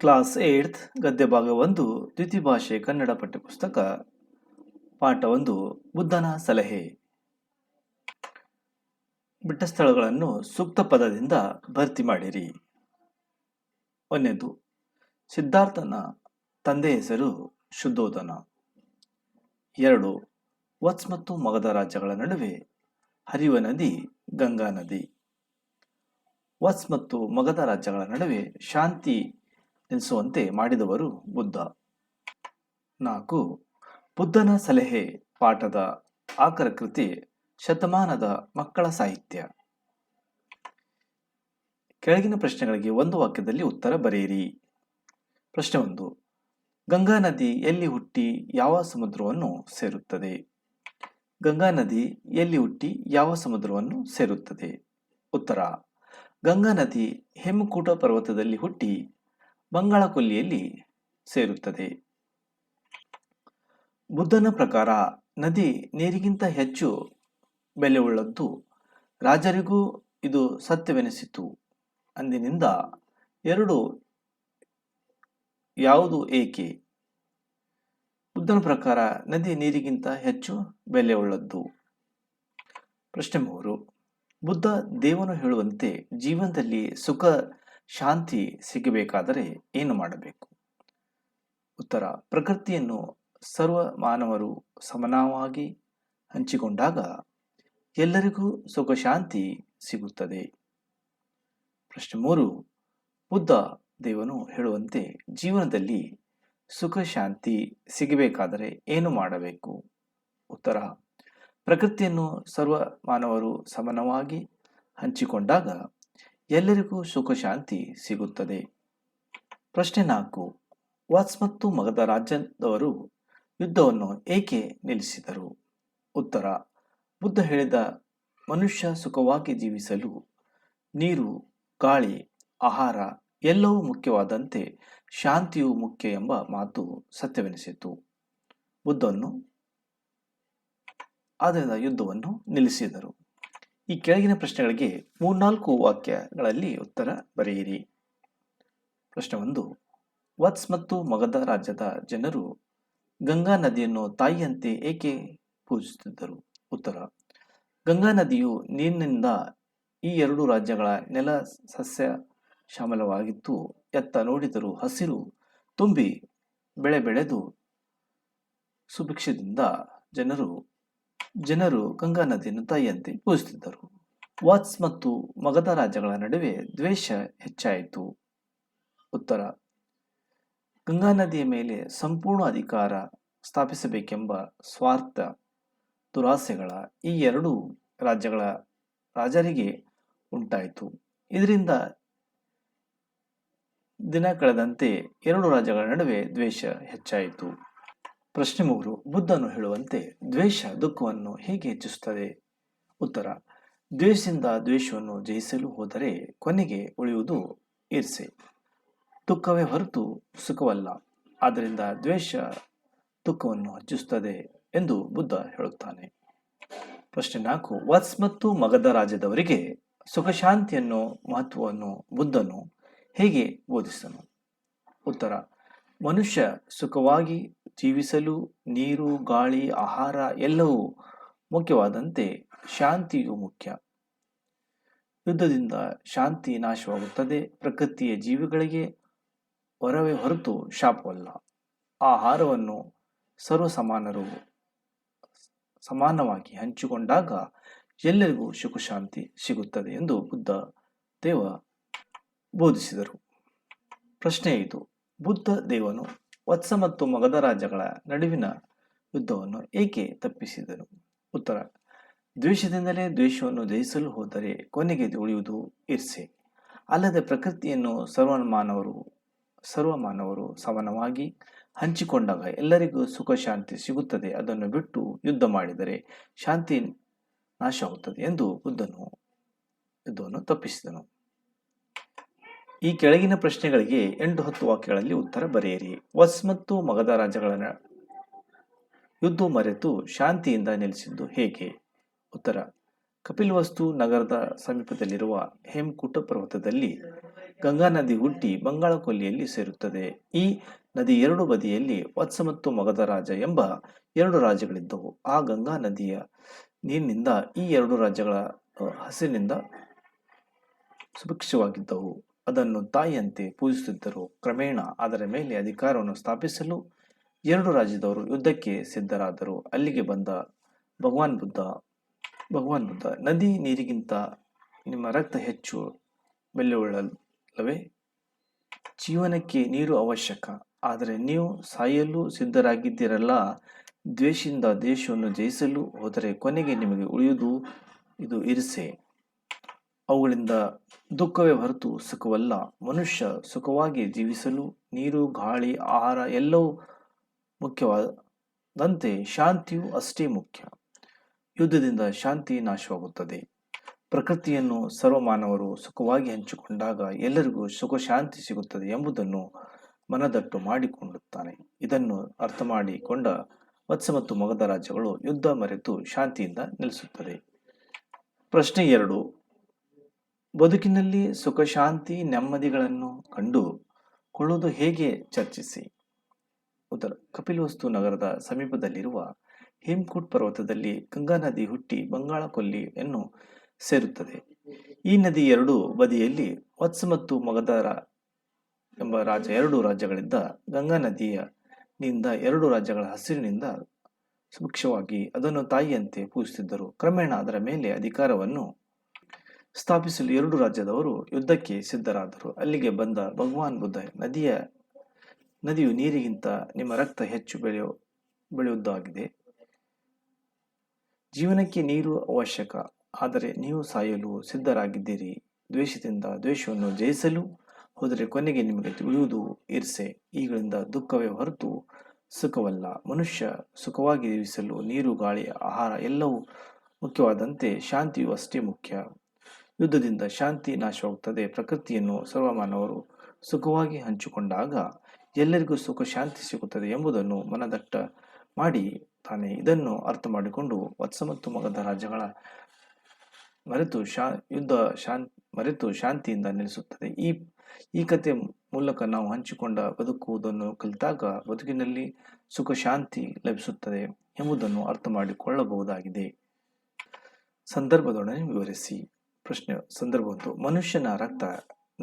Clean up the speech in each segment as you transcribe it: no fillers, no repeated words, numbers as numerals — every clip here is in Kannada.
ಕ್ಲಾಸ್ 8th ಗದ್ಯ ಭಾಗ 1 ದ್ವಿತೀಯ ಭಾಷೆ ಕನ್ನಡ ಪಠ್ಯಪುಸ್ತಕ ಪಾಠ 1 ಬುದ್ಧನ ಸಲಹೆ. ಬಿಟ್ಟ ಸ್ಥಳಗಳನ್ನು ಸೂಕ್ತ ಪದದಿಂದ ಭರ್ತಿ ಮಾಡಿರಿ. 1. ಸಿದ್ಧಾರ್ಥನ ತಂದೆ ಹೆಸರು ಶುದ್ಧೋಧನ. 2. ವತ್ಸ್ ಮತ್ತು ಮಗಧ ರಾಜ್ಯಗಳ ನಡುವೆ ಹರಿಯುವ ನದಿ ಗಂಗಾ ನದಿ. ವತ್ಸ್ ಮತ್ತು ಮಗಧ ರಾಜ್ಯಗಳ ನಡುವೆ ಶಾಂತಿ ನೆಲೆಸುವಂತೆ ಮಾಡಿದವರು ಬುದ್ಧ. 4. ಬುದ್ಧನ ಸಲಹೆ ಪಾಠದ ಆಕರ ಕೃತಿ ಶತಮಾನದ ಮಕ್ಕಳ ಸಾಹಿತ್ಯ. ಕೆಳಗಿನ ಪ್ರಶ್ನೆಗಳಿಗೆ ಒಂದು ವಾಕ್ಯದಲ್ಲಿ ಉತ್ತರ ಬರೆಯಿರಿ. ಪ್ರಶ್ನೆ 1. ಗಂಗಾ ನದಿ ಎಲ್ಲಿ ಹುಟ್ಟಿ ಯಾವ ಸಮುದ್ರವನ್ನು ಸೇರುತ್ತದೆ? ಗಂಗಾ ನದಿ ಎಲ್ಲಿ ಹುಟ್ಟಿ ಯಾವ ಸಮುದ್ರವನ್ನು ಸೇರುತ್ತದೆ? ಉತ್ತರ: ಗಂಗಾ ನದಿ ಹೇಮಕೂಟ ಪರ್ವತದಲ್ಲಿ ಹುಟ್ಟಿ ಬಂಗಾಳ ಕೊಲ್ಲಿಯಲ್ಲಿ ಸೇರುತ್ತದೆ. ಬುದ್ಧನ ಪ್ರಕಾರ ನದಿ ನೀರಿಗಿಂತ ಹೆಚ್ಚು ಬೆಲೆಯುಳ್ಳದ್ದು. ರಾಜರಿಗೂ ಇದು ಸತ್ಯವೆನಿಸಿತು. ಅಂದಿನಿಂದ ಎರಡು ಯಾವುದು ಏಕೆ? ಬುದ್ಧನ ಪ್ರಕಾರ ನದಿ ನೀರಿಗಿಂತ ಹೆಚ್ಚು ಬೆಲೆಯುಳ್ಳದ್ದು. ಪ್ರಶ್ನೆ 3. ಬುದ್ಧ ದೇವನು ಹೇಳುವಂತೆ ಜೀವನದಲ್ಲಿ ಸುಖ ಶಾಂತಿ ಸಿಗಬೇಕಾದರೆ ಏನು ಮಾಡಬೇಕು? ಉತ್ತರ: ಪ್ರಕೃತಿಯನ್ನು ಸರ್ವ ಮಾನವರು ಸಮಾನವಾಗಿ ಹಂಚಿಕೊಂಡಾಗ ಎಲ್ಲರಿಗೂ ಸುಖ ಶಾಂತಿ ಸಿಗುತ್ತದೆ. ಪ್ರಶ್ನೆ 3. ಬುದ್ಧ ದೇವನು ಹೇಳುವಂತೆ ಜೀವನದಲ್ಲಿ ಸುಖ ಶಾಂತಿ ಸಿಗಬೇಕಾದರೆ ಏನು ಮಾಡಬೇಕು? ಉತ್ತರ: ಪ್ರಕೃತಿಯನ್ನು ಸರ್ವ ಮಾನವರು ಸಮಾನವಾಗಿ ಹಂಚಿಕೊಂಡಾಗ ಎಲ್ಲರಿಗೂ ಸುಖ ಶಾಂತಿ ಸಿಗುತ್ತದೆ. ಪ್ರಶ್ನೆ 4. ವತ್ಸ್ ಮತ್ತು ಮಗಧ ರಾಜ್ಯದವರು ಯುದ್ಧವನ್ನು ಏಕೆ ನಿಲ್ಲಿಸಿದರು? ಉತ್ತರ: ಬುದ್ಧ ಹೇಳಿದ ಮನುಷ್ಯ ಸುಖವಾಗಿ ಜೀವಿಸಲು ನೀರು, ಗಾಳಿ, ಆಹಾರ ಎಲ್ಲವೂ ಮುಖ್ಯವಾದಂತೆ ಶಾಂತಿಯು ಮುಖ್ಯ ಎಂಬ ಮಾತು ಸತ್ಯವೆನಿಸಿತು. ಆದ್ದರಿಂದ ಯುದ್ಧವನ್ನು ನಿಲ್ಲಿಸಿದರು. ಈ ಕೆಳಗಿನ ಪ್ರಶ್ನೆಗಳಿಗೆ 3-4 ವಾಕ್ಯಗಳಲ್ಲಿ ಉತ್ತರ ಬರೆಯಿರಿ. ಪ್ರಶ್ನೆ 1. ವತ್ಸ್ ಮತ್ತು ಮಗಧ ರಾಜ್ಯದ ಜನರು ಗಂಗಾ ನದಿಯನ್ನು ತಾಯಿಯಂತೆ ಏಕೆ ಪೂಜಿಸುತ್ತಿದ್ದರು? ಉತ್ತರ: ಗಂಗಾ ನದಿಯು ನೀರಿನಿಂದ ಈ ಎರಡು ರಾಜ್ಯಗಳ ನೆಲ ಸಸ್ಯ ಶ್ಯಾಮಲವಾಗಿತ್ತು. ಎತ್ತ ನೋಡಿದರೂ ಹಸಿರು ತುಂಬಿ ಬೆಳೆ ಬೆಳೆದು ಸುಭಿಕ್ಷದಿಂದ ಜನರು ಗಂಗಾ ನದಿಯನ್ನು ತಾಯಿಯಂತೆ ಪೂಜಿಸುತ್ತಿದ್ದರು. ವತ್ಸ್ ಮತ್ತು ಮಗಧ ರಾಜ್ಯಗಳ ನಡುವೆ ದ್ವೇಷ ಹೆಚ್ಚಾಯಿತು. ಉತ್ತರ: ಗಂಗಾ ನದಿಯ ಮೇಲೆ ಸಂಪೂರ್ಣ ಅಧಿಕಾರ ಸ್ಥಾಪಿಸಬೇಕೆಂಬ ಸ್ವಾರ್ಥ ದುರಾಸೆಗಳ ಈ ಎರಡೂ ರಾಜ್ಯಗಳ ರಾಜರಿಗೆ ಉಂಟಾಯಿತು. ಇದರಿಂದ ದಿನ ಕಳೆದಂತೆ ಎರಡು ರಾಜ್ಯಗಳ ನಡುವೆ ದ್ವೇಷ ಹೆಚ್ಚಾಯಿತು. ಪ್ರಶ್ನೆ 3. ಬುದ್ಧನು ಹೇಳುವಂತೆ ದ್ವೇಷ ದುಃಖವನ್ನು ಹೇಗೆ ಹೆಚ್ಚಿಸುತ್ತದೆ? ಉತ್ತರ: ದ್ವೇಷದಿಂದ ದ್ವೇಷವನ್ನು ಜಯಿಸಲು ಹೋದರೆ ಕೊನೆಗೆ ಉಳಿಯುವುದು ಈರ್ಷೆ, ದುಃಖವೇ ಹೊರತು ಸುಖವಲ್ಲ. ಆದ್ದರಿಂದ ದ್ವೇಷ ದುಃಖವನ್ನು ಹೆಚ್ಚಿಸುತ್ತದೆ ಎಂದು ಬುದ್ಧ ಹೇಳುತ್ತಾನೆ. ಪ್ರಶ್ನೆ 4. ವತ್ಸ್ ಮತ್ತು ಮಗಧ ರಾಜ್ಯದವರಿಗೆ ಸುಖಶಾಂತಿಯನ್ನು ಮಹತ್ವವನ್ನು ಬುದ್ಧನು ಹೇಗೆ ಬೋಧಿಸಿದನು? ಉತ್ತರ: ಮನುಷ್ಯ ಸುಖವಾಗಿ ಜೀವಿಸಲು ನೀರು, ಗಾಳಿ, ಆಹಾರ ಎಲ್ಲವೂ ಮುಖ್ಯವಾದಂತೆ ಶಾಂತಿಯು ಮುಖ್ಯ. ಯುದ್ಧದಿಂದ ಶಾಂತಿ ನಾಶವಾಗುತ್ತದೆ. ಪ್ರಕೃತಿಯ ಜೀವಿಗಳಿಗೆ ವರವೇ ಹೊರತು ಶಾಪವಲ್ಲ. ಆಹಾರವನ್ನು ಸರ್ವಸಮಾನರು ಸಮಾನವಾಗಿ ಹಂಚಿಕೊಂಡಾಗ ಎಲ್ಲರಿಗೂ ಸುಖ ಶಾಂತಿ ಸಿಗುತ್ತದೆ ಎಂದು ಬುದ್ಧ ದೇವ ಬೋಧಿಸಿದರು. ಪ್ರಶ್ನೆ 5. ಬುದ್ಧ ದೇವನು ವತ್ಸ ಮತ್ತು ಮಗಧ ರಾಜ್ಯಗಳ ನಡುವಿನ ಯುದ್ಧವನ್ನು ಏಕೆ ತಪ್ಪಿಸಿದನು? ಉತ್ತರ: ದ್ವೇಷದಿಂದಲೇ ದ್ವೇಷವನ್ನು ಜಯಿಸಲು ಹೋದರೆ ಕೊನೆಗೆ ಉಳಿಯುವುದು ಈರ್ಷೆ. ಅಲ್ಲದೆ ಪ್ರಕೃತಿಯನ್ನು ಸರ್ವ ಮಾನವರು ಸಮಾನವಾಗಿ ಹಂಚಿಕೊಂಡಾಗ ಎಲ್ಲರಿಗೂ ಸುಖ ಶಾಂತಿ ಸಿಗುತ್ತದೆ. ಅದನ್ನು ಬಿಟ್ಟು ಯುದ್ಧ ಮಾಡಿದರೆ ಶಾಂತಿ ನಾಶವಾಗುತ್ತದೆ ಎಂದು ಬುದ್ಧನು ಯುದ್ಧವನ್ನು ತಪ್ಪಿಸಿದನು. ಈ ಕೆಳಗಿನ ಪ್ರಶ್ನೆಗಳಿಗೆ 8-10 ವಾಕ್ಯಗಳಲ್ಲಿ ಉತ್ತರ ಬರೆಯಿರಿ. ವತ್ಸ್ ಮತ್ತು ಮಗಧ ರಾಜ್ಯಗಳ ಯುದ್ಧ ಮರೆತು ಶಾಂತಿಯಿಂದ ನೆಲೆಸಿದ್ದು ಹೇಗೆ? ಉತ್ತರ: ಕಪಿಲವಸ್ತು ನಗರದ ಸಮೀಪದಲ್ಲಿರುವ ಹೇಮಕೂಟ ಪರ್ವತದಲ್ಲಿ ಗಂಗಾ ನದಿ ಹುಟ್ಟಿ ಬಂಗಾಳ ಕೊಲ್ಲಿಯಲ್ಲಿ ಸೇರುತ್ತದೆ. ಈ ನದಿ ಎರಡು ಬದಿಯಲ್ಲಿ ವತ್ಸ ಮತ್ತು ಮಗಧ ರಾಜ ಎಂಬ ಎರಡು ರಾಜ್ಯಗಳಿದ್ದವು. ಆ ಗಂಗಾ ನದಿಯ ನೀರಿನಿಂದ ಈ ಎರಡು ರಾಜ್ಯಗಳ ಹಸಿರಿನಿಂದ ಸುಭಿಕ್ಷವಾಗಿದ್ದವು. ಅದನ್ನು ತಾಯಿಯಂತೆ ಪೂಜಿಸುತ್ತಿದ್ದರು. ಕ್ರಮೇಣ ಅದರ ಮೇಲೆ ಅಧಿಕಾರವನ್ನು ಸ್ಥಾಪಿಸಲು ಎರಡು ರಾಜ್ಯದವರು ಯುದ್ಧಕ್ಕೆ ಸಿದ್ಧರಾದರು. ಅಲ್ಲಿಗೆ ಬಂದ ಭಗವಾನ್ ಬುದ್ಧ, ನದಿ ನೀರಿಗಿಂತ ನಿಮ್ಮ ರಕ್ತ ಹೆಚ್ಚು ಬೆಲೆಯುಳ್ಳಲ್ಲವೇ? ಜೀವನಕ್ಕೆ ನೀರು ಅವಶ್ಯಕ, ಆದರೆ ನೀವು ಸಾಯಲು ಸಿದ್ಧರಾಗಿದ್ದೀರಲ್ಲ. ದ್ವೇಷದಿಂದ ದೇಶವನ್ನು ಜಯಿಸಲು ಹೋದರೆ ಕೊನೆಗೆ ನಿಮಗೆ ಉಳಿಯುವುದು ಇದು ಇರಿಸೆ. ಅವುಗಳಿಂದ ದುಃಖವೇ ಹೊರತು ಸುಖವಲ್ಲ. ಮನುಷ್ಯ ಸುಖವಾಗಿ ಜೀವಿಸಲು ನೀರು, ಗಾಳಿ, ಆಹಾರ ಎಲ್ಲವೂ ಮುಖ್ಯವಾದಂತೆ ಶಾಂತಿಯೂ ಅಷ್ಟೇ ಮುಖ್ಯ. ಯುದ್ಧದಿಂದ ಶಾಂತಿ ನಾಶವಾಗುತ್ತದೆ. ಪ್ರಕೃತಿಯನ್ನು ಸರ್ವಮಾನವರು ಸುಖವಾಗಿ ಹಂಚಿಕೊಂಡಾಗ ಎಲ್ಲರಿಗೂ ಸುಖ ಶಾಂತಿ ಸಿಗುತ್ತದೆ ಎಂಬುದನ್ನು ಮನದಟ್ಟು ಮಾಡಿಕೊಳ್ಳುತ್ತಾನೆ. ಇದನ್ನು ಅರ್ಥ ಮಾಡಿಕೊಂಡ ವತ್ಸ ಮತ್ತು ಮಗಧ ರಾಜ್ಯಗಳು ಯುದ್ಧ ಮರೆತು ಶಾಂತಿಯಿಂದ ನೆಲೆಸುತ್ತದೆ. ಪ್ರಶ್ನೆ 2. ಬದುಕಿನಲ್ಲಿ ಸುಖ ಶಾಂತಿ ನೆಮ್ಮದಿಗಳನ್ನು ಕಂಡುಕೊಳ್ಳುವುದು ಹೇಗೆ? ಚರ್ಚಿಸಿ. ಉತ್ತರ. ಕಪಿಲವಸ್ತು ನಗರದ ಸಮೀಪದಲ್ಲಿರುವ ಹೇಮಕೂಟ್ ಪರ್ವತದಲ್ಲಿ ಗಂಗಾ ನದಿ ಹುಟ್ಟಿ ಬಂಗಾಳ ಕೊಲ್ಲಿಯನ್ನು ಸೇರುತ್ತದೆ. ಈ ನದಿ ಎರಡು ಬದಿಯಲ್ಲಿ ವತ್ಸ ಮತ್ತು ಮಗಧ ಎಂಬ ಎರಡು ರಾಜ್ಯಗಳಿದ್ದ. ಗಂಗಾ ನದಿಯ ನಿಂದ ಎರಡು ರಾಜ್ಯಗಳ ಹಸಿರಿನಿಂದ ಸುಭಿಕ್ಷವಾಗಿ ಅದನ್ನು ತಾಯಿಯಂತೆ ಪೂಜಿಸುತ್ತಿದ್ದರು. ಕ್ರಮೇಣ ಅದರ ಮೇಲೆ ಅಧಿಕಾರವನ್ನು ಸ್ಥಾಪಿಸಲು ಎರಡು ರಾಜ್ಯದವರು ಯುದ್ಧಕ್ಕೆ ಸಿದ್ಧರಾದರು. ಅಲ್ಲಿಗೆ ಬಂದ ಭಗವಾನ್ ಬುದ್ಧ, ನದಿಯು ನೀರಿಗಿಂತ ನಿಮ್ಮ ರಕ್ತ ಹೆಚ್ಚು ಬೆಳೆಯುವುದಾಗಿದೆ. ಜೀವನಕ್ಕೆ ನೀರು ಅವಶ್ಯಕ, ಆದರೆ ನೀವು ಸಾಯಲು ಸಿದ್ಧರಾಗಿದ್ದೀರಿ. ದ್ವೇಷದಿಂದ ದೇಶವನ್ನು ಜಯಿಸಲು ಹೋದರೆ ಕೊನೆಗೆ ನಿಮಗೆ ಉಳಿಯುವುದು ಇರ್ಸೆ. ಈಗಳಿಂದ ದುಃಖವೇ ಹೊರತು ಸುಖವಲ್ಲ. ಮನುಷ್ಯ ಸುಖವಾಗಿ ಜೀವಿಸಲು ನೀರು, ಗಾಳಿ, ಆಹಾರ ಎಲ್ಲವೂ ಮುಖ್ಯವಾದಂತೆ ಶಾಂತಿಯೂ ಅಷ್ಟೇ ಮುಖ್ಯ. ಯುದ್ಧದಿಂದ ಶಾಂತಿ ನಾಶವಾಗುತ್ತದೆ. ಪ್ರಕೃತಿಯನ್ನು ಸರ್ವಮಾನವರು ಸುಖವಾಗಿ ಹಂಚಿಕೊಂಡಾಗ ಎಲ್ಲರಿಗೂ ಸುಖ ಶಾಂತಿ ಸಿಗುತ್ತದೆ ಎಂಬುದನ್ನು ಮನದಟ್ಟ ಮಾಡಿ ತಾನೆ. ಇದನ್ನು ಅರ್ಥ ಮಾಡಿಕೊಂಡು ವತ್ಸ ಮತ್ತು ಮಗಧ ರಾಜ್ಯಗಳ ಮರೆತು ಶಾಂತಿಯಿಂದ ನೆಲೆಸುತ್ತದೆ. ಈ ಕಥೆಯ ಮೂಲಕ ನಾವು ಹಂಚಿಕೊಂಡ ಬದುಕುವುದನ್ನು ಕಲಿತಾಗ ಬದುಕಿನಲ್ಲಿ ಸುಖ ಶಾಂತಿ ಲಭಿಸುತ್ತದೆ ಎಂಬುದನ್ನು ಅರ್ಥ ಮಾಡಿಕೊಳ್ಳಬಹುದಾಗಿದೆ. ಸಂದರ್ಭದೊಡನೆ ವಿವರಿಸಿ. ಪ್ರಶ್ನೆ. ಸಂದರ್ಭ 1. ಮನುಷ್ಯನ ರಕ್ತ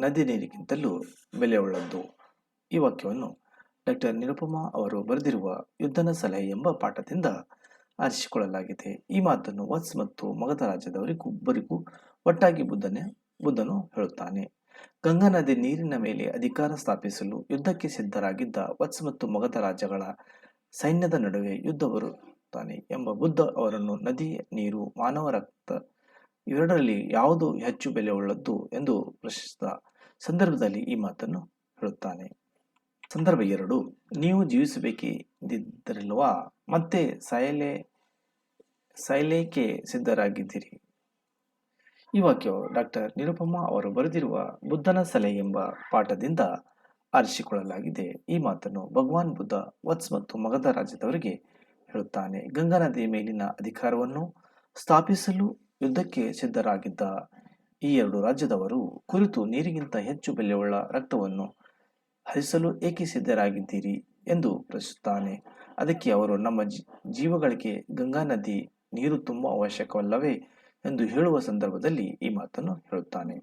ನದಿ ನೀರಿಗಿಂತಲೂ ಬೆಲೆಯುಳ್ಳದ್ದು. ಈ ವಾಕ್ಯವನ್ನು ಡಾಕ್ಟರ್ ನಿರುಪಮಾ ಅವರು ಬರೆದಿರುವ ಯುದ್ಧನ ಸಲಹೆ ಎಂಬ ಪಾಠದಿಂದ ಆರಿಸಿಕೊಳ್ಳಲಾಗಿದೆ. ಈ ಮಾತನ್ನು ವತ್ಸ ಮತ್ತು ಮಗಧ ರಾಜ್ಯದವರಿಗೂ ಒಟ್ಟಾಗಿ ಬುದ್ಧನು ಹೇಳುತ್ತಾನೆ. ಗಂಗಾ ನದಿ ನೀರಿನ ಮೇಲೆ ಅಧಿಕಾರ ಸ್ಥಾಪಿಸಲು ಯುದ್ಧಕ್ಕೆ ಸಿದ್ಧರಾಗಿದ್ದ ವತ್ಸ ಮತ್ತು ಮಗಧ ರಾಜ್ಯಗಳ ಸೈನ್ಯದ ನಡುವೆ ಯುದ್ಧ ಬರುತ್ತಾನೆ ಎಂಬ ಬುದ್ಧ ಅವರನ್ನು ನದಿ ನೀರು, ಮಾನವ ರಕ್ತ ಇವೆರಡರಲ್ಲಿ ಯಾವುದು ಹೆಚ್ಚು ಬೆಲೆಯುಳ್ಳದ್ದು ಎಂದು ಪ್ರಶ್ನಿಸಿದ ಸಂದರ್ಭದಲ್ಲಿ ಈ ಮಾತನ್ನು ಹೇಳುತ್ತಾನೆ. ಸಂದರ್ಭ 2. ನೀವು ಜೀವಿಸಬೇಕಿದ್ದಿರಲ್ವಾ, ಮತ್ತೆ ಸಾಯಲೇಕೆ ಸಿದ್ಧರಾಗಿದ್ದೀರಿ. ಈ ವಾಕ್ಯವು ಡಾಕ್ಟರ್ ನಿರುಪಮಾ ಅವರು ಬರೆದಿರುವ ಬುದ್ಧನ ಸಲಹೆ ಎಂಬ ಪಾಠದಿಂದ ಆರಿಸಿಕೊಳ್ಳಲಾಗಿದೆ. ಈ ಮಾತನ್ನು ಭಗವಾನ್ ಬುದ್ಧ ವತ್ಸ ಮತ್ತು ಮಗಧ ರಾಜ್ಯದವರಿಗೆ ಹೇಳುತ್ತಾನೆ. ಗಂಗಾ ನದಿಯ ಮೇಲಿನ ಅಧಿಕಾರವನ್ನು ಸ್ಥಾಪಿಸಲು ಯುದ್ಧಕ್ಕೆ ಸಿದ್ಧರಾಗಿದ್ದ ಈ ಎರಡು ರಾಜ್ಯದವರು ಕುರಿತು ನೀರಿಗಿಂತ ಹೆಚ್ಚು ಬೆಲೆಯುಳ್ಳ ರಕ್ತವನ್ನು ಹರಿಸಲು ಏಕೆ ಸಿದ್ಧರಾಗಿದ್ದೀರಿ ಎಂದು ಪ್ರಶ್ನಿಸುತ್ತಾನೆ. ಅದಕ್ಕೆ ಅವರು, ನಮ್ಮ ಜೀವಗಳಿಗೆ ಗಂಗಾ ನದಿ ನೀರು ತುಂಬಾ ಅವಶ್ಯಕವಲ್ಲವೇ ಎಂದು ಹೇಳುವ ಸಂದರ್ಭದಲ್ಲಿ ಈ ಮಾತನ್ನು ಹೇಳುತ್ತಾನೆ.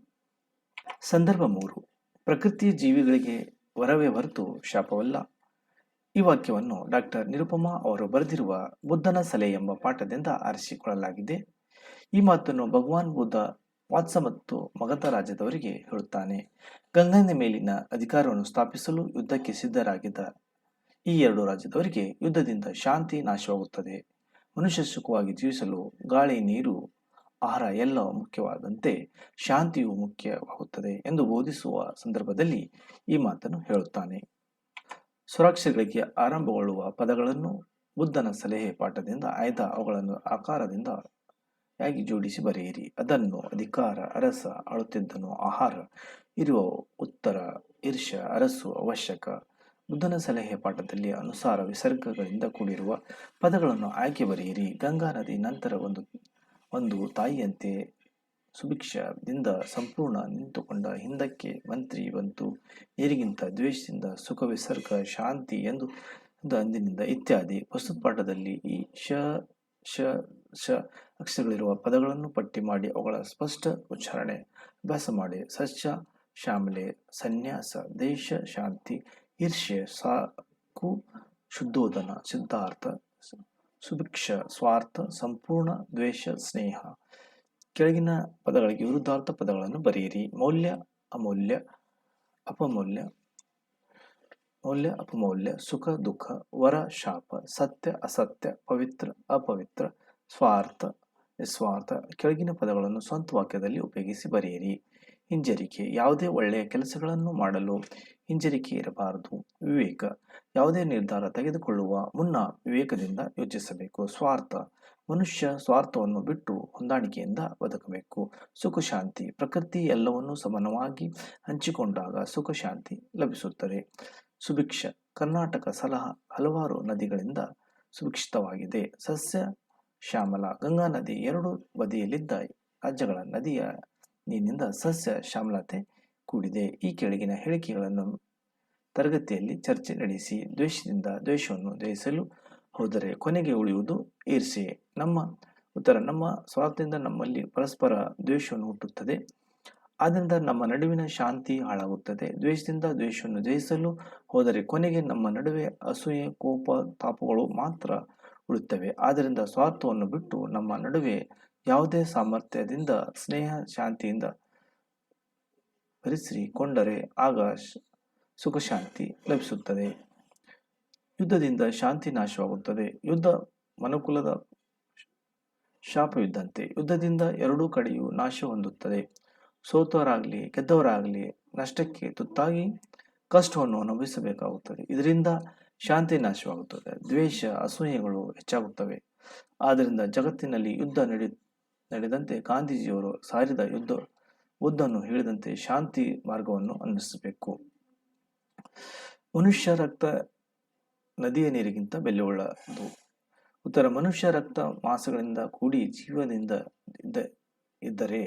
ಸಂದರ್ಭ 3. ಪ್ರಕೃತಿ ಜೀವಿಗಳಿಗೆ ವರವೇ ಹೊರತು ಶಾಪವಲ್ಲ. ಈ ವಾಕ್ಯವನ್ನು ಡಾಕ್ಟರ್ ನಿರುಪಮಾ ಅವರು ಬರೆದಿರುವ ಬುದ್ಧನ ಸಲಹೆ ಎಂಬ ಪಾಠದಿಂದ ಆರಿಸಿಕೊಳ್ಳಲಾಗಿದೆ. ಈ ಮಾತನ್ನು ಭಗವಾನ್ ಬುದ್ಧ ವತ್ಸ ಮತ್ತು ಮಗಧ ರಾಜ್ಯದವರಿಗೆ ಹೇಳುತ್ತಾನೆ. ಗಂಗಾ ಮೇಲಿನ ಅಧಿಕಾರವನ್ನು ಸ್ಥಾಪಿಸಲು ಯುದ್ಧಕ್ಕೆ ಸಿದ್ಧರಾಗಿದ್ದ ಈ ಎರಡು ರಾಜ್ಯದವರಿಗೆ ಯುದ್ಧದಿಂದ ಶಾಂತಿ ನಾಶವಾಗುತ್ತದೆ. ಮನುಷ್ಯ ಸುಖವಾಗಿ ಜೀವಿಸಲು ಗಾಳಿ, ನೀರು, ಆಹಾರ ಎಲ್ಲ ಮುಖ್ಯವಾದಂತೆ ಶಾಂತಿಯು ಮುಖ್ಯವಾಗುತ್ತದೆ ಎಂದು ಬೋಧಿಸುವ ಸಂದರ್ಭದಲ್ಲಿ ಈ ಮಾತನ್ನು ಹೇಳುತ್ತಾನೆ. ಸ್ವರಾಕ್ಷರಗಳಿಗೆ ಆರಂಭಗೊಳ್ಳುವ ಪದಗಳನ್ನು ಬುದ್ಧನ ಸಲಹೆ ಪಾಠದಿಂದ ಆಯ್ದ ಅವುಗಳನ್ನು ಆಕಾರದಿಂದ ಯಾಗಿ ಜೋಡಿಸಿ ಬರೆಯಿರಿ. ಅದನ್ನು ಅಧಿಕಾರ, ಅರಸ, ಆಳುತ್ತಿದ್ದನು, ಆಹಾರ, ಇರುವ, ಉತ್ತರ, ಈರ್ಷ್ಯ, ಅರಸು, ಅವಶ್ಯಕ. ಬುದ್ಧನ ಸಲಹೆ ಪಾಠದಲ್ಲಿ ಅನುಸಾರ ವಿಸರ್ಗಗಳಿಂದ ಕೂಡಿರುವ ಪದಗಳನ್ನು ಆಯ್ಕೆ ಬರೆಯಿರಿ. ಗಂಗಾ ನದಿ ನಂತರ ಒಂದು ತಾಯಿಯಂತೆ ಸುಭಿಕ್ಷದಿಂದ ಸಂಪೂರ್ಣ ನಿಂತುಕೊಂಡ ಹಿಂದಕ್ಕೆ ಮಂತ್ರಿ ಬಂತು ನೀರಿಗಿಂತ ದ್ವೇಷದಿಂದ ಸುಖ ವಿಸರ್ಗ ಶಾಂತಿ ಎಂದು ಅಂದಿನಿಂದ ಇತ್ಯಾದಿ. ಪ್ರಸ್ತುತ ಪಾಠದಲ್ಲಿ ಈ ಶ ಶ ಶ ಅಕ್ಷರಗಳಿರುವ ಪದಗಳನ್ನು ಪಟ್ಟಿ ಮಾಡಿ ಅವುಗಳ ಸ್ಪಷ್ಟ ಉಚ್ಚಾರಣೆ ಅಭ್ಯಾಸ ಮಾಡಿ. ಸಸ್ಯ ಶ್ಯಾಮಲೆ, ಸನ್ಯಾಸ, ದೇಶ, ಶಾಂತಿ, ಈರ್ಷ್ಯೆ, ಸಾಕು, ಶುದ್ಧೋಧನ, ಸಿದ್ಧಾರ್ಥ, ಸುಭಿಕ್ಷ, ಸ್ವಾರ್ಥ, ಸಂಪೂರ್ಣ, ದ್ವೇಷ, ಸ್ನೇಹ. ಕೆಳಗಿನ ಪದಗಳಿಗೆ ವಿರುದ್ಧಾರ್ಥ ಪದಗಳನ್ನು ಬರೆಯಿರಿ. ಮೌಲ್ಯ, ಅಮೂಲ್ಯ, ಅಪಮೌಲ್ಯ, ಮೌಲ್ಯ, ಅಪಮೌಲ್ಯ, ಸುಖ, ದುಃಖ, ವರ, ಶಾಪ, ಸತ್ಯ, ಅಸತ್ಯ, ಪವಿತ್ರ, ಅಪವಿತ್ರ, ಸ್ವಾರ್ಥ, ನಿಸ್ವಾರ್ಥ. ಕೆಳಗಿನ ಪದಗಳನ್ನು ಸ್ವಂತ ವಾಕ್ಯದಲ್ಲಿ ಉಪಯೋಗಿಸಿ ಬರೆಯಿರಿ. ಹಿಂಜರಿಕೆ, ಯಾವುದೇ ಒಳ್ಳೆಯ ಕೆಲಸಗಳನ್ನು ಮಾಡಲು ಹಿಂಜರಿಕೆ ಇರಬಾರದು. ವಿವೇಕ, ಯಾವುದೇ ನಿರ್ಧಾರ ತೆಗೆದುಕೊಳ್ಳುವ ಮುನ್ನ ವಿವೇಕದಿಂದ ಯೋಚಿಸಬೇಕು. ಸ್ವಾರ್ಥ, ಮನುಷ್ಯ ಸ್ವಾರ್ಥವನ್ನು ಬಿಟ್ಟು ಹೊಂದಾಣಿಕೆಯಿಂದ ಬದುಕಬೇಕು. ಸುಖ ಶಾಂತಿ, ಪ್ರಕೃತಿ ಎಲ್ಲವನ್ನೂ ಸಮಾನವಾಗಿ ಹಂಚಿಕೊಂಡಾಗ ಸುಖ ಶಾಂತಿ ಲಭಿಸುತ್ತದೆ. ಸುಭಿಕ್ಷ, ಕರ್ನಾಟಕ ಹಲವಾರು ನದಿಗಳಿಂದ ಸುಭಿಕ್ಷಿತವಾಗಿದೆ. ಸಸ್ಯ ಶ್ಯಾಮಲ, ಗಂಗಾ ನದಿ ಎರಡು ಬದಿಯಲ್ಲಿದ್ದ ರಾಜ್ಯಗಳ ನದಿಯ ನೀರಿನಿಂದ ಸಸ್ಯ ಶ್ಯಾಮಲತೆ ಕೂಡಿದೆ. ಈ ಕೆಳಗಿನ ಹೇಳಿಕೆಗಳನ್ನು ತರಗತಿಯಲ್ಲಿ ಚರ್ಚೆ ನಡೆಸಿ. ದ್ವೇಷದಿಂದ ದ್ವೇಷವನ್ನು ಜಯಿಸಲು ಹೋದರೆ ಕೊನೆಗೆ ಉಳಿಯುವುದು ಈರ್ಷೆ. ನಮ್ಮ ಸ್ವಾರ್ಥದಿಂದ ನಮ್ಮಲ್ಲಿ ಪರಸ್ಪರ ದ್ವೇಷವನ್ನು ಹುಟ್ಟುತ್ತದೆ. ಆದ್ದರಿಂದ ನಮ್ಮ ನಡುವಿನ ಶಾಂತಿ ಹಾಳಾಗುತ್ತದೆ. ದ್ವೇಷದಿಂದ ದ್ವೇಷವನ್ನು ಜಯಿಸಲು ಹೋದರೆ ಕೊನೆಗೆ ನಮ್ಮ ನಡುವೆ ಅಸೂಯೆ, ಕೋಪ, ತಾಪಗಳು ಮಾತ್ರ ಉಳಿಯುತ್ತವೆ. ಆದ್ದರಿಂದ ಸ್ವಾರ್ಥವನ್ನು ಬಿಟ್ಟು ನಮ್ಮ ನಡುವೆ ಯಾವುದೇ ಸಾಮರ್ಥ್ಯದಿಂದ ಸ್ನೇಹ, ಶಾಂತಿಯಿಂದ ಭರಿಸಿಕೊಂಡರೆ ಆಗ ಸುಖ ಶಾಂತಿ ಲಭಿಸುತ್ತದೆ. ಯುದ್ಧದಿಂದ ಶಾಂತಿ ನಾಶವಾಗುತ್ತದೆ. ಯುದ್ಧ ಮನುಕುಲದ ಶಾಪವಿದ್ದಂತೆ. ಯುದ್ಧದಿಂದ ಎರಡೂ ಕಡೆಯೂ ನಾಶ ಹೊಂದುತ್ತದೆ. ಸೋತವರಾಗಲಿ ಗೆದ್ದವರಾಗಲಿ ನಷ್ಟಕ್ಕೆ ತುತ್ತಾಗಿ ಕಷ್ಟವನ್ನು ಅನುಭವಿಸಬೇಕಾಗುತ್ತದೆ. ಇದರಿಂದ ಶಾಂತಿ ನಾಶವಾಗುತ್ತದೆ. ದ್ವೇಷ, ಅಸೂಯೆಗಳು ಹೆಚ್ಚಾಗುತ್ತವೆ. ಆದ್ದರಿಂದ ಜಗತ್ತಿನಲ್ಲಿ ಯುದ್ಧ ನಡೆದಂತೆ ಗಾಂಧೀಜಿಯವರು ಸಾರಿದ ಬುದ್ಧನು ಹೇಳಿದಂತೆ ಶಾಂತಿ ಮಾರ್ಗವನ್ನು ಅನುಸರಿಸಬೇಕು. ಮನುಷ್ಯ ರಕ್ತ ನದಿಯ ನೀರಿಗಿಂತ ಬೆಲೆಯುಳ್ಳದು. ಉತ್ತರ, ಮನುಷ್ಯ ರಕ್ತ ಮಾಂಸಗಳಿಂದ ಕೂಡಿ ಜೀವದಿಂದ ಇದ್ದರೆ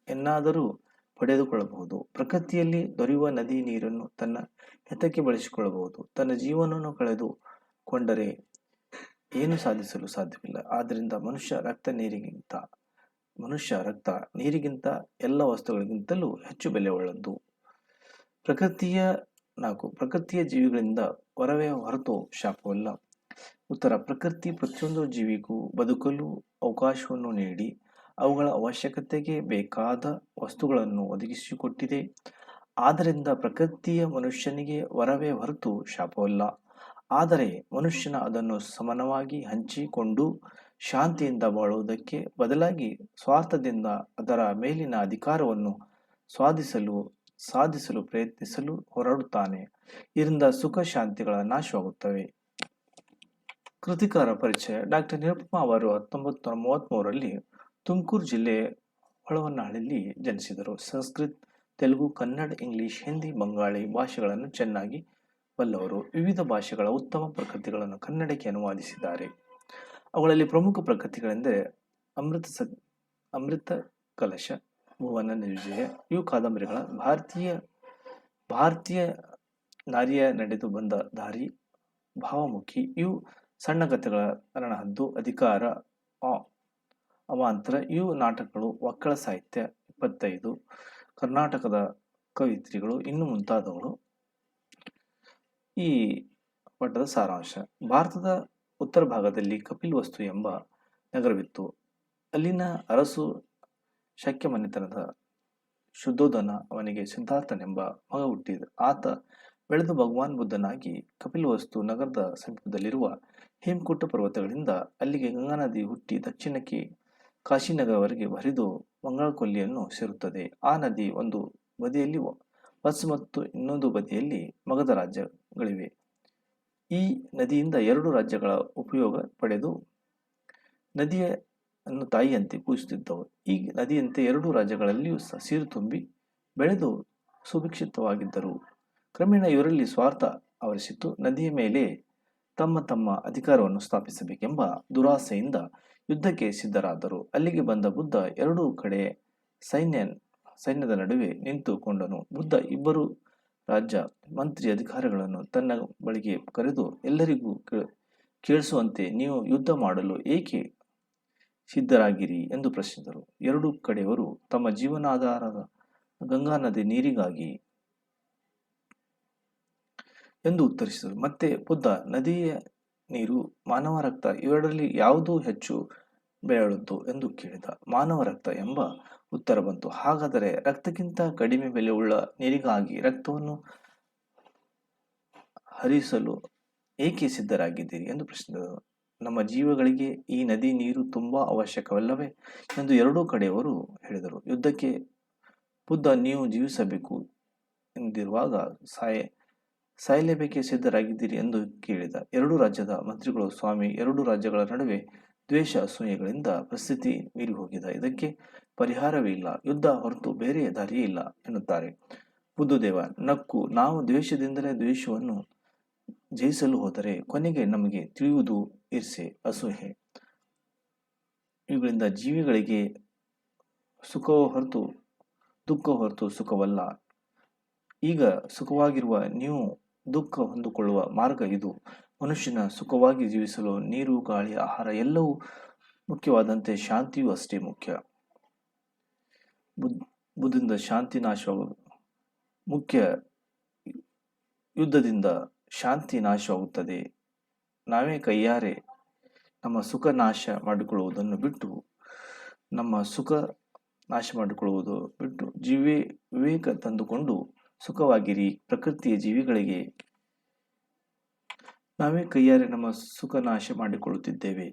ಎನ್ನಾದರೂ ಪಡೆದುಕೊಳ್ಳಬಹುದು. ಪ್ರಕೃತಿಯಲ್ಲಿ ದೊರೆಯುವ ನದಿ ನೀರನ್ನು ತನ್ನ ಹಿತಕ್ಕೆ ಬಳಸಿಕೊಳ್ಳಬಹುದು. ತನ್ನ ಜೀವನವನ್ನು ಕಳೆದುಕೊಂಡರೆ ಏನು ಸಾಧಿಸಲು ಸಾಧ್ಯವಿಲ್ಲ. ಆದ್ದರಿಂದ ಮನುಷ್ಯ ರಕ್ತ ನೀರಿಗಿಂತ ಎಲ್ಲ ವಸ್ತುಗಳಿಗಿಂತಲೂ ಹೆಚ್ಚು ಬೆಲೆಯುಳ್ಳದ್ದು. ಪ್ರಕೃತಿಯ ಜೀವಿಗಳಿಂದ ವರವೇ ಹೊರತು ಶಾಪವಲ್ಲ. ಉತ್ತರ, ಪ್ರಕೃತಿ ಪ್ರತಿಯೊಂದು ಜೀವಿಗೂ ಬದುಕಲು ಅವಕಾಶವನ್ನು ನೀಡಿ ಅವುಗಳ ಅವಶ್ಯಕತೆಗೆ ಬೇಕಾದ ವಸ್ತುಗಳನ್ನು ಒದಗಿಸಿಕೊಟ್ಟಿದೆ. ಆದ್ದರಿಂದ ಪ್ರಕೃತಿಯ ಮನುಷ್ಯನಿಗೆ ವರವೇ ಹೊರತು ಶಾಪವಲ್ಲ. ಆದರೆ ಮನುಷ್ಯನ ಅದನ್ನು ಸಮಾನವಾಗಿ ಹಂಚಿಕೊಂಡು ಶಾಂತಿಯಿಂದ ಬಾಳುವುದಕ್ಕೆ ಬದಲಾಗಿ ಸ್ವಾರ್ಥದಿಂದ ಅದರ ಮೇಲಿನ ಅಧಿಕಾರವನ್ನು ಸಾಧಿಸಲು ಪ್ರಯತ್ನಿಸಲು ಹೊರಡುತ್ತಾನೆ. ಇದರಿಂದ ಸುಖ ಶಾಂತಿಗಳ ನಾಶವಾಗುತ್ತವೆ. ಕೃತಿಕಾರ ಪರಿಚಯ. ಡಾಕ್ಟರ್ ನಿರುಪಮಾ ಅವರು 1933ರಲ್ಲಿ ತುಮಕೂರು ಜಿಲ್ಲೆ ಹೊಳವನಹಳ್ಳಿಯಲ್ಲಿ ಜನಿಸಿದರು. ಸಂಸ್ಕೃತ, ತೆಲುಗು, ಕನ್ನಡ, ಇಂಗ್ಲಿಷ್, ಹಿಂದಿ, ಬಂಗಾಳಿ ಭಾಷೆಗಳನ್ನು ಚೆನ್ನಾಗಿ ಬಲ್ಲವರು. ವಿವಿಧ ಭಾಷೆಗಳ ಉತ್ತಮ ಪ್ರಕೃತಿಗಳನ್ನು ಕನ್ನಡಕ್ಕೆ ಅನುವಾದಿಸಿದ್ದಾರೆ. ಅವುಗಳಲ್ಲಿ ಪ್ರಮುಖ ಪ್ರಕೃತಿಗಳೆಂದರೆ ಅಮೃತ ಕಲಶ, ಭುವನ ವಿಜಯ. ಇವು ಕಾದಂಬರಿಗಳ ಭಾರತೀಯ ನಾರಿಯ ನಡೆದು ಬಂದ ದಾರಿ, ಭಾವಮುಖಿ. ಇವು ಸಣ್ಣ ಕಥೆಗಳ ರಣಹದ್ದು, ಅಧಿಕಾರ, ಅವಾಂತರ. ಇವು ನಾಟಕಗಳು. ಒಕ್ಕಳ ಸಾಹಿತ್ಯ 25, ಕರ್ನಾಟಕದ ಕವಿತ್ರಿಗಳು, ಇನ್ನು ಮುಂತಾದವುಗಳು. ಈ ಪಾಠದ ಸಾರಾಂಶ. ಭಾರತದ ಉತ್ತರ ಭಾಗದಲ್ಲಿ ಕಪಿಲವಸ್ತು ಎಂಬ ನಗರವಿತ್ತು. ಅಲ್ಲಿನ ಅರಸು ಶಕ್ಯ ಮನೆತನದ ಶುದ್ಧೋಧನ. ಅವನಿಗೆ ಸಿದ್ಧಾರ್ಥನೆಂಬ ಮಗ ಹುಟ್ಟಿದ. ಆತ ಬೆಳೆದು ಭಗವಾನ್ ಬುದ್ಧನಾಗಿ ಕಪಿಲವಸ್ತು ನಗರದ ಸಮೀಪದಲ್ಲಿರುವ ಹೇಮಕೂಟ ಪರ್ವತಗಳಿಂದ ಅಲ್ಲಿಗೆ ಗಂಗಾ ನದಿ ಹುಟ್ಟಿ ದಕ್ಷಿಣಕ್ಕೆ ಕಾಶಿನಗರವರೆಗೆ ಹರಿದು ಮಂಗಳಕೊಲ್ಲಿಯನ್ನು ಸೇರುತ್ತದೆ. ಆ ನದಿ ಒಂದು ಬದಿಯಲ್ಲಿ ವತ್ಸ ಮತ್ತು ಇನ್ನೊಂದು ಬದಿಯಲ್ಲಿ ಮಗಧ ರಾಜ್ಯಗಳಿವೆ. ಈ ನದಿಯಿಂದ 2 ರಾಜ್ಯಗಳ ಉಪಯೋಗ ಪಡೆದು ನದಿಯನ್ನು ತಾಯಿಯಂತೆ ಪೂಜಿಸುತ್ತಿದ್ದವು. ಈ ನದಿಯಂತೆ 2 ರಾಜ್ಯಗಳಲ್ಲಿಯೂ ಸಿರು ತುಂಬಿ ಬೆಳೆದು ಸುಭಿಕ್ಷಿತವಾಗಿದ್ದರು. ಕ್ರಮೇಣ ಇವರಲ್ಲಿ ಸ್ವಾರ್ಥ ಆವರಿಸಿತು. ನದಿಯ ಮೇಲೆ ತಮ್ಮ ತಮ್ಮ ಅಧಿಕಾರವನ್ನು ಸ್ಥಾಪಿಸಬೇಕೆಂಬ ದುರಾಸೆಯಿಂದ ಯುದ್ಧಕ್ಕೆ ಸಿದ್ಧರಾದರು. ಅಲ್ಲಿಗೆ ಬಂದ ಬುದ್ಧ ಎರಡೂ ಕಡೆ ಸೈನ್ಯದ ನಡುವೆ ನಿಂತುಕೊಂಡನು. ಬುದ್ಧ ಇಬ್ಬರು ರಾಜ್ಯ ಮಂತ್ರಿ ಅಧಿಕಾರಿಗಳನ್ನು ತನ್ನ ಬಳಿಗೆ ಕರೆದು ಎಲ್ಲರಿಗೂ ಕೇಳಿಸುವಂತೆ ನೀವು ಯುದ್ಧ ಮಾಡಲು ಏಕೆ ಸಿದ್ಧರಾಗಿರಿ ಎಂದು ಪ್ರಶ್ನಿಸಿದರು. ಎರಡೂ ಕಡೆಯವರು ತಮ್ಮ ಜೀವನಾಧಾರದ ಗಂಗಾ ನದಿ ನೀರಿಗಾಗಿ ಎಂದು ಉತ್ತರಿಸಿದರು. ಮತ್ತೆ ಬುದ್ಧ, ನದಿಯ ನೀರು, ಮಾನವ ರಕ್ತ ಇವೆರಡರಲ್ಲಿ ಯಾವುದು ಹೆಚ್ಚು ಬೆಲೆಯುಳ್ಳದ್ದು ಎಂದು ಕೇಳಿದ. ಮಾನವ ರಕ್ತ ಎಂಬ ಉತ್ತರ ಬಂತು. ಹಾಗಾದರೆ ರಕ್ತಕ್ಕಿಂತ ಕಡಿಮೆ ಬೆಲೆಯುಳ್ಳ ನೀರಿಗಾಗಿ ರಕ್ತವನ್ನು ಹರಿಸಲು ಏಕೆ ಸಿದ್ಧರಾಗಿದ್ದೀರಿ ಎಂದು ಪ್ರಶ್ನಿಸಿದರು. ನಮ್ಮ ಜೀವಗಳಿಗೆ ಈ ನದಿ ನೀರು ತುಂಬಾ ಅವಶ್ಯಕವಲ್ಲವೇ ಎಂದು ಎರಡೂ ಕಡೆಯವರು ಹೇಳಿದರು. ಯುದ್ಧಕ್ಕೆ ಬುದ್ಧ, ನೀವು ಜೀವಿಸಬೇಕು ಎಂದಿರುವಾಗ ಸಾಯಲೇಬೇಕೆ ಸಿದ್ಧರಾಗಿದ್ದೀರಿ ಎಂದು ಕೇಳಿದ. ಎರಡೂ ರಾಜ್ಯದ ಮಂತ್ರಿಗಳು, ಸ್ವಾಮಿ, ಎರಡೂ ರಾಜ್ಯಗಳ ನಡುವೆ ದ್ವೇಷ ಅಸೂಯೆಗಳಿಂದ ಪರಿಸ್ಥಿತಿ ಮೀರಿ ಹೋಗಿದೆ. ಇದಕ್ಕೆ ಪರಿಹಾರವೇ ಇಲ್ಲ, ಯುದ್ಧ ಹೊರತು ಬೇರೆ ದಾರಿಯೇ ಇಲ್ಲ ಎನ್ನುತ್ತಾರೆ. ಬುದ್ಧದೇವ ನಕ್ಕು, ನಾವು ದ್ವೇಷದಿಂದಲೇ ದ್ವೇಷವನ್ನು ಜಯಿಸಲು ಹೋದರೆ ಕೊನೆಗೆ ನಮಗೆ ತಿಳಿಯುವುದು ಈರ್ಷೆ, ಅಸೂಯೆ. ಇವುಗಳಿಂದ ಜೀವಿಗಳಿಗೆ ಸುಖವೋ ಹೊರತು ದುಃಖ ಹೊರತು ಸುಖವಲ್ಲ. ಈಗ ಸುಖವಾಗಿರುವ ನೀವು ದುಃಖ ಹೊಂದಿಕೊಳ್ಳುವ ಮಾರ್ಗ ಇದು. ಮನುಷ್ಯನ ಸುಖವಾಗಿ ಜೀವಿಸಲು ನೀರು, ಗಾಳಿ, ಆಹಾರ ಎಲ್ಲವೂ ಮುಖ್ಯವಾದಂತೆ ಶಾಂತಿಯೂ ಅಷ್ಟೇ ಮುಖ್ಯ. ಬುದ್ಧದಿಂದ ಶಾಂತಿ ನಾಶವಾಗುವುದು ಮುಖ್ಯ. ಯುದ್ಧದಿಂದ ಶಾಂತಿ ನಾಶವಾಗುತ್ತದೆ. ನಾವೇ ಕೈಯಾರೆ ನಮ್ಮ ಸುಖ ನಾಶ ಮಾಡಿಕೊಳ್ಳುವುದನ್ನು ಬಿಟ್ಟು ವಿವೇಕ ತಂದುಕೊಂಡು ಸುಖವಾಗಿರಿ. ಪ್ರಕೃತಿಯ ಜೀವಿಗಳಿಗೆ ನಾವೇ ಕೈಯಾರೆ ನಮ್ಮ ಸುಖ ನಾಶ ಮಾಡಿಕೊಳ್ಳುತ್ತಿದ್ದೇವೆ.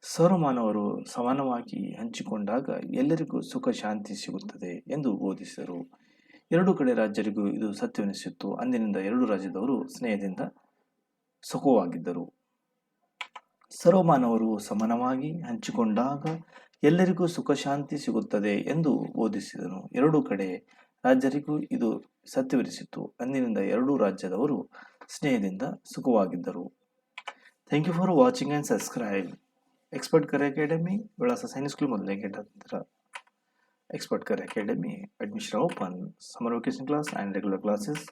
ಸರ್ವಮಾನವರು ಸಮಾನವಾಗಿ ಹಂಚಿಕೊಂಡಾಗ ಎಲ್ಲರಿಗೂ ಸುಖ ಶಾಂತಿ ಸಿಗುತ್ತದೆ ಎಂದು ಬೋಧಿಸಿದರು. ಎರಡೂ ಕಡೆ ರಾಜ್ಯರಿಗೂ ಇದು ಸತ್ಯವೆನಿಸಿತ್ತು. ಅಂದಿನಿಂದ ಎರಡೂ ರಾಜ್ಯದವರು ಸ್ನೇಹದಿಂದ ಸುಖವಾಗಿದ್ದರು. ಸರ್ವಮಾನವರು ಸಮಾನವಾಗಿ ಹಂಚಿಕೊಂಡಾಗ ಎಲ್ಲರಿಗೂ ಸುಖ ಶಾಂತಿ ಸಿಗುತ್ತದೆ ಎಂದು ಬೋಧಿಸಿದನು. ಎರಡೂ ಕಡೆ ರಾಜ್ಯರಿಗೂ ಇದು ಸತ್ಯವೆನಿಸಿತ್ತು. ಅಂದಿನಿಂದ ಎರಡೂ ರಾಜ್ಯದವರು ಸ್ನೇಹದಿಂದ ಸುಖವಾಗಿದ್ದರು. Thank you for watching and subscribe. Expert career academy, ವಿಳಾಸ ಸೈನಿಕ್ ಸ್ಕೂಲ್ ಮೊದಲನೇ ಗೇಟ್ ಹತ್ತಿರ. Expert career academy admission open. Summer vacation class and regular classes.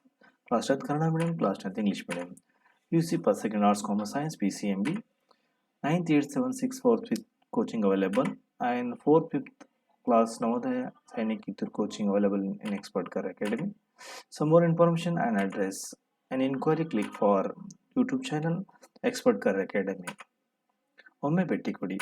Class 10th Kannada medium, class 10th English medium. UC first second arts commerce science PCMB. 9th 8th 7th 6th 4th 5th coaching available, and 4th 5th class Navodaya Sainik Kittur coaching available in Expert Career Academy. Some more information and address and inquiry, click for YouTube channel Expert Career Academy. ಒಮ್ಮೆ ಭೇಟಿ ಕೊಡಿ.